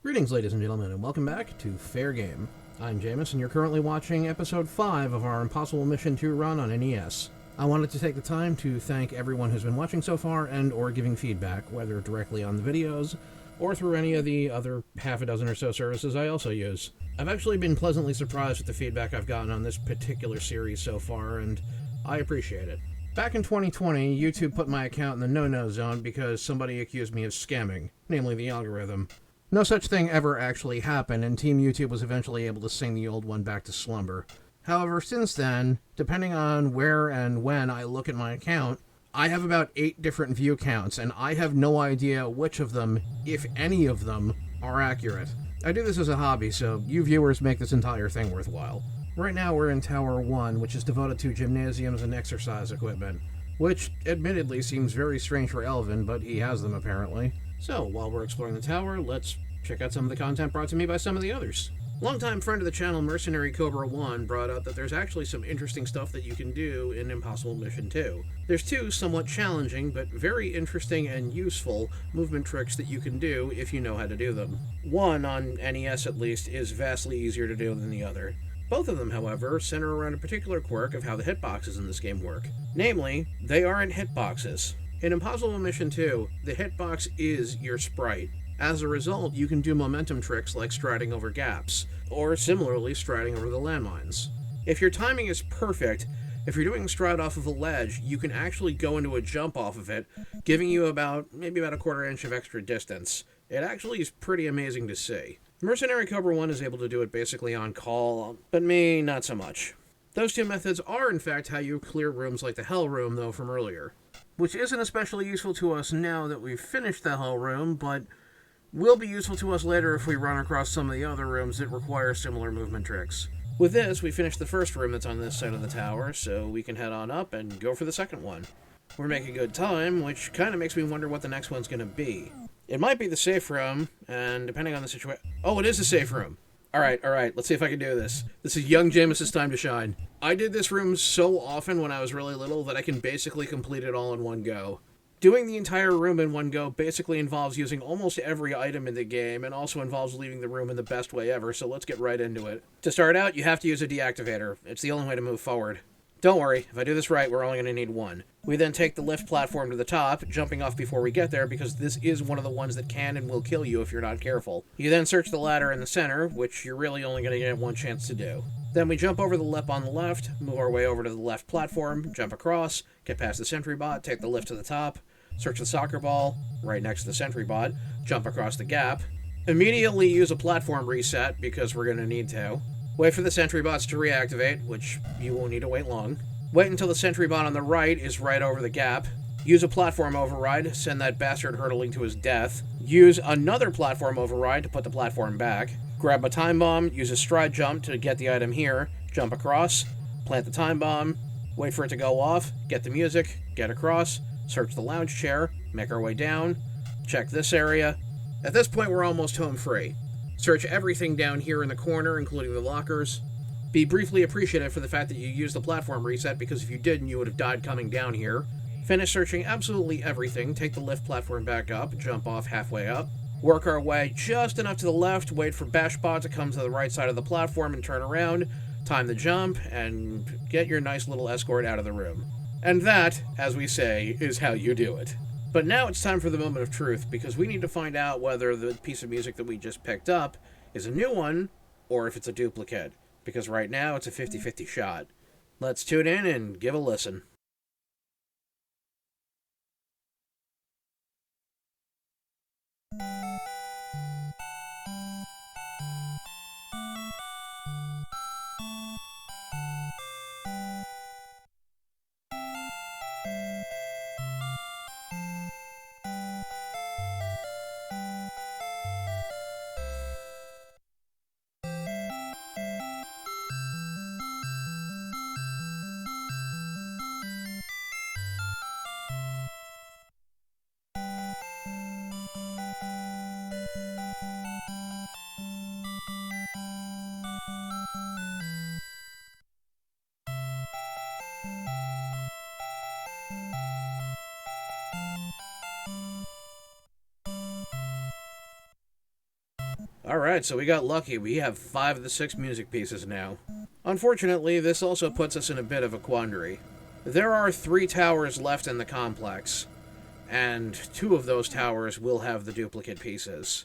Greetings, ladies and gentlemen, and welcome back to Fair Game. I'm Jaimas, and you're currently watching Episode 5 of our Impossible Mission 2 run on NES. I wanted to take the time to thank everyone who's been watching so far and or giving feedback, whether directly on the videos or through any of the other half a dozen or so services I also use. I've actually been pleasantly surprised with the feedback I've gotten on this particular series so far, and I appreciate it. Back in 2020, YouTube put my account in the no-no zone because somebody accused me of scamming, namely the algorithm. No such thing ever actually happened, and Team YouTube was eventually able to sing the old one back to slumber. However, since then, depending on where and when I look at my account, I have about 8 different view counts, and I have no idea which of them, if any of them, are accurate. I do this as a hobby, so you viewers make this entire thing worthwhile. Right now we're in Tower 1, which is devoted to gymnasiums and exercise equipment, which admittedly seems very strange for Elvin, but he has them apparently. So, while we're exploring the tower, let's check out some of the content brought to me by some of the others. Longtime friend of the channel, Mercenary Cobra 1, brought up that there's actually some interesting stuff that you can do in Impossible Mission 2. There's 2 somewhat challenging, but very interesting and useful movement tricks that you can do if you know how to do them. One, on NES at least, is vastly easier to do than the other. Both of them, however, center around a particular quirk of how the hitboxes in this game work. Namely, they aren't hitboxes. In Impossible Mission 2, the hitbox is your sprite. As a result, you can do momentum tricks like striding over gaps, or similarly striding over the landmines. If your timing is perfect, if you're doing a stride off of a ledge, you can actually go into a jump off of it, giving you maybe about a quarter inch of extra distance. It actually is pretty amazing to see. Mercenary Cobra 1 is able to do it basically on call, but me, not so much. Those 2 methods are in fact how you clear rooms like the Hell Room, though, from earlier. Which isn't especially useful to us now that we've finished the Hell Room, but will be useful to us later if we run across some of the other rooms that require similar movement tricks. With this, we finished the first room that's on this side of the tower, so we can head on up and go for the second one. We're making good time, which kind of makes me wonder what the next one's going to be. It might be the safe room, and depending on the situation... Oh, it is the safe room! Alright, let's see if I can do this. This is young Jaimas' time to shine. I did this room so often when I was really little that I can basically complete it all in one go. Doing the entire room in one go basically involves using almost every item in the game, and also involves leaving the room in the best way ever, so let's get right into it. To start out, you have to use a deactivator. It's the only way to move forward. Don't worry, if I do this right, we're only going to need one. We then take the lift platform to the top, jumping off before we get there, because this is one of the ones that can and will kill you if you're not careful. You then search the ladder in the center, which you're really only going to get one chance to do. Then we jump over the lip on the left, move our way over to the left platform, jump across, get past the sentry bot, take the lift to the top, search the soccer ball, right next to the sentry bot, jump across the gap, immediately use a platform reset, because we're going to need to. Wait for the sentry bots to reactivate, which you won't need to wait long. Wait until the sentry bot on the right is right over the gap. Use a platform override, send that bastard hurtling to his death. Use another platform override to put the platform back. Grab a time bomb, use a stride jump to get the item here, jump across, plant the time bomb, wait for it to go off, get the music, get across, search the lounge chair, make our way down, check this area. At this point, we're almost home free. Search everything down here in the corner, including the lockers. Be briefly appreciative for the fact that you used the platform reset, because if you didn't, you would have died coming down here. Finish searching absolutely everything, take the lift platform back up, jump off halfway up. Work our way just enough to the left, wait for Bashbot to come to the right side of the platform and turn around, time the jump, and get your nice little escort out of the room. And that, as we say, is how you do it. But now it's time for the moment of truth, because we need to find out whether the piece of music that we just picked up is a new one, or if it's a duplicate. Because right now, it's a 50-50 shot. Let's tune in and give a listen. Alright, so we got lucky. We have 5 of the 6 music pieces now. Unfortunately, this also puts us in a bit of a quandary. There are 3 towers left in the complex, and 2 of those towers will have the duplicate pieces.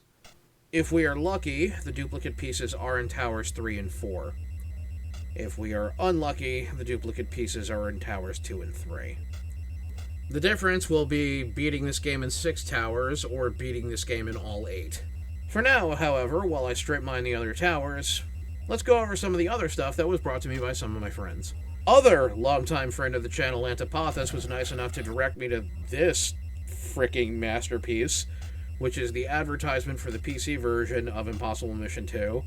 If we are lucky, the duplicate pieces are in towers 3 and 4. If we are unlucky, the duplicate pieces are in towers 2 and 3. The difference will be beating this game in 6 towers or beating this game in all 8. For now, however, while I strip mine the other towers, let's go over some of the other stuff that was brought to me by some of my friends. Other longtime friend of the channel, Antipothis, was nice enough to direct me to this freaking masterpiece, which is the advertisement for the PC version of Impossible Mission 2,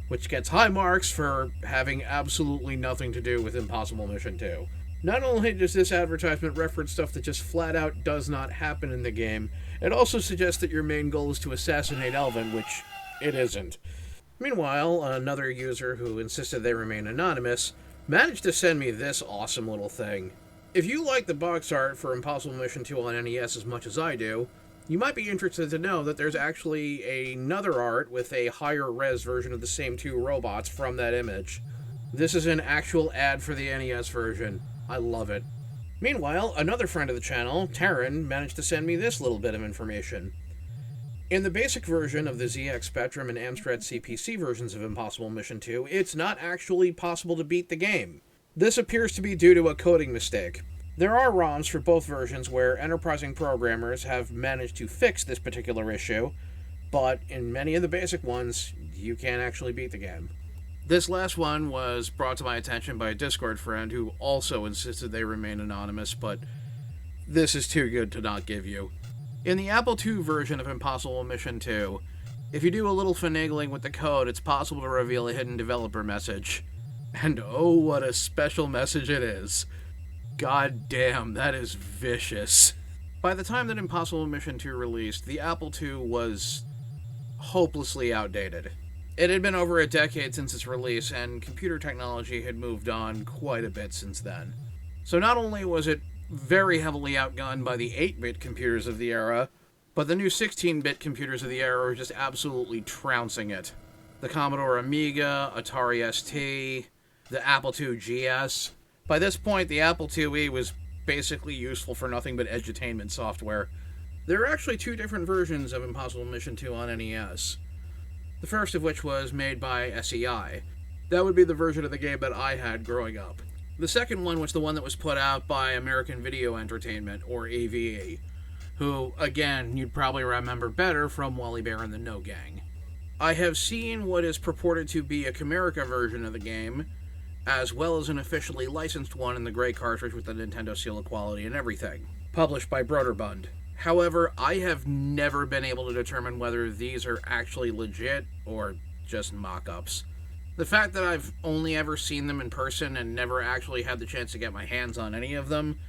which gets high marks for having absolutely nothing to do with Impossible Mission 2. Not only does this advertisement reference stuff that just flat out does not happen in the game, it also suggests that your main goal is to assassinate Elvin, which it isn't. Meanwhile, another user who insisted they remain anonymous managed to send me this awesome little thing. If you like the box art for Impossible Mission 2 on NES as much as I do, you might be interested to know that there's actually another art with a higher res version of the same 2 robots from that image. This is an actual ad for the NES version. I love it. Meanwhile, another friend of the channel, Taran, managed to send me this little bit of information. In the basic version of the ZX Spectrum and Amstrad CPC versions of Impossible Mission 2, it's not actually possible to beat the game. This appears to be due to a coding mistake. There are ROMs for both versions where enterprising programmers have managed to fix this particular issue, but in many of the basic ones, you can't actually beat the game. This last one was brought to my attention by a Discord friend who also insisted they remain anonymous, but this is too good to not give you. In the Apple II version of Impossible Mission 2, if you do a little finagling with the code, it's possible to reveal a hidden developer message. And oh, what a special message it is. God damn, that is vicious. By the time that Impossible Mission 2 released, the Apple II was hopelessly outdated. It had been over a decade since its release, and computer technology had moved on quite a bit since then. So not only was it very heavily outgunned by the 8-bit computers of the era, but the new 16-bit computers of the era were just absolutely trouncing it. The Commodore Amiga, Atari ST, the Apple II GS. By this point, the Apple IIe was basically useful for nothing but edutainment software. There are actually 2 different versions of Impossible Mission 2 on NES. The first of which was made by SEI. That would be the version of the game that I had growing up. The second one was the one that was put out by American Video Entertainment, or AVE, who, again, you'd probably remember better from Wally Bear and the No Gang. I have seen what is purported to be a Camerica version of the game, as well as an officially licensed one in the gray cartridge with the Nintendo seal of quality and everything, published by Broderbund. However, I have never been able to determine whether these are actually legit or just mock-ups. The fact that I've only ever seen them in person and never actually had the chance to get my hands on any of them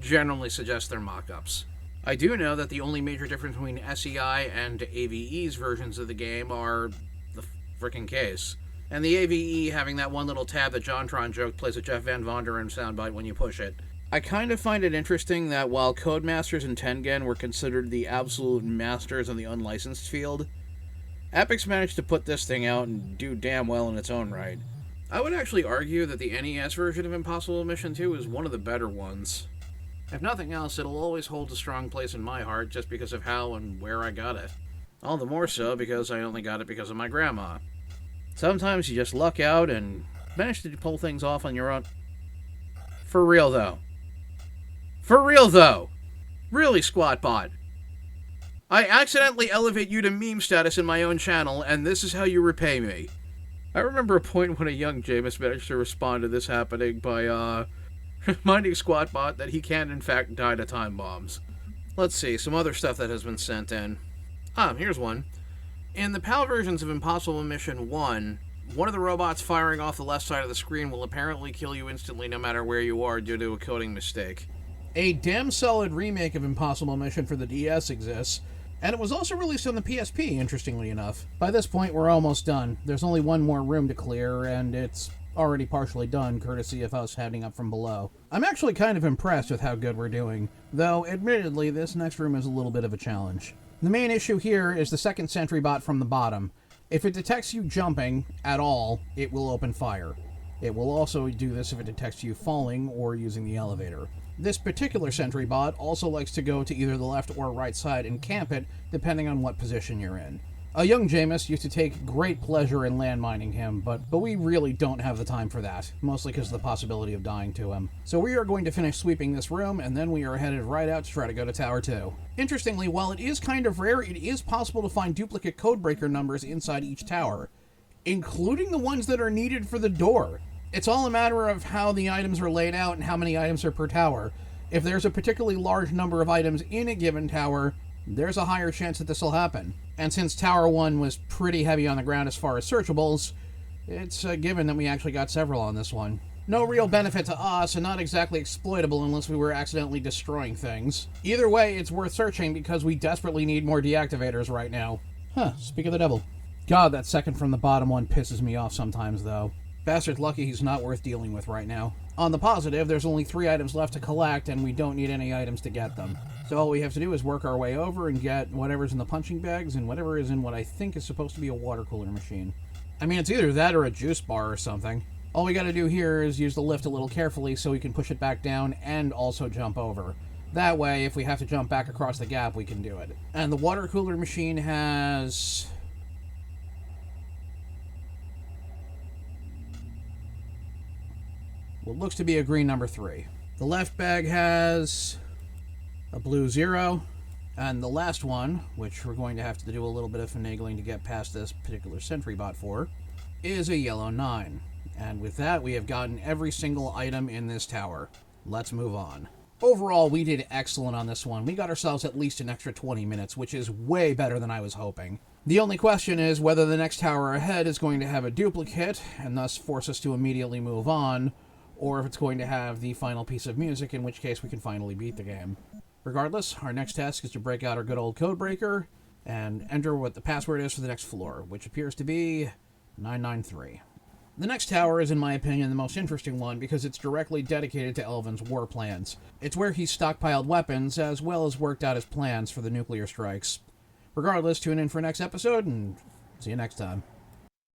generally suggests they're mock-ups. I do know that the only major difference between SEI and AVE's versions of the game are the frickin' case. And the AVE having that one little tab that JonTron joked plays a Jeff Van Vonderen soundbite when you push it. I kind of find it interesting that while Codemasters and Tengen were considered the absolute masters in the unlicensed field, Epic's managed to put this thing out and do damn well in its own right. I would actually argue that the NES version of Impossible Mission 2 is one of the better ones. If nothing else, it'll always hold a strong place in my heart just because of how and where I got it. All the more so because I only got it because of my grandma. Sometimes you just luck out and manage to pull things off on your own. For real, though. For real, though. Really, Squatbot. I accidentally elevate you to meme status in my own channel, and this is how you repay me. I remember a point when a young Jaimas managed to respond to this happening by, reminding Squatbot that he can, in fact, die to time bombs. Let's see, some other stuff that has been sent in. Here's one. In the PAL versions of Impossible Mission 1, one of the robots firing off the left side of the screen will apparently kill you instantly no matter where you are due to a coding mistake. A damn solid remake of Impossible Mission for the DS exists, and it was also released on the PSP, interestingly enough. By this point, we're almost done. There's only one more room to clear, and it's already partially done, courtesy of us heading up from below. I'm actually kind of impressed with how good we're doing, though admittedly this next room is a little bit of a challenge. The main issue here is the second sentry bot from the bottom. If it detects you jumping at all, it will open fire. It will also do this if it detects you falling or using the elevator. This particular sentry bot also likes to go to either the left or right side and camp it, depending on what position you're in. A young Jaimas used to take great pleasure in landmining him, but we really don't have the time for that, mostly because of the possibility of dying to him. So we are going to finish sweeping this room, and then we are headed right out to try to go to Tower 2. Interestingly, while it is kind of rare, it is possible to find duplicate codebreaker numbers inside each tower, including the ones that are needed for the door. It's all a matter of how the items are laid out and how many items are per tower. If there's a particularly large number of items in a given tower, there's a higher chance that this will happen. And since Tower 1 was pretty heavy on the ground as far as searchables, it's a given that we actually got several on this one. No real benefit to us, and not exactly exploitable unless we were accidentally destroying things. Either way, it's worth searching because we desperately need more deactivators right now. Speak of the devil. God, that second from the bottom one pisses me off sometimes, though. Bastard's lucky he's not worth dealing with right now. On the positive, there's only 3 items left to collect, and we don't need any items to get them. So all we have to do is work our way over and get whatever's in the punching bags and whatever is in what I think is supposed to be a water cooler machine. I mean, it's either that or a juice bar or something. All we gotta do here is use the lift a little carefully so we can push it back down and also jump over. That way, if we have to jump back across the gap, we can do it. And the water cooler machine has... what looks to be a green number 3. The left bag has a blue 0, and the last one, which we're going to have to do a little bit of finagling to get past this particular sentry bot for, is a yellow 9. And with that, we have gotten every single item in this tower. Let's move on. Overall, we did excellent on this one. We got ourselves at least an extra 20 minutes, which is way better than I was hoping. The only question is whether the next tower ahead is going to have a duplicate, and thus force us to immediately move on, or if it's going to have the final piece of music, in which case we can finally beat the game. Regardless, our next task is to break out our good old codebreaker and enter what the password is for the next floor, which appears to be 993. The next tower is, in my opinion, the most interesting one because it's directly dedicated to Elvin's war plans. It's where he stockpiled weapons, as well as worked out his plans for the nuclear strikes. Regardless, tune in for next episode, and see you next time.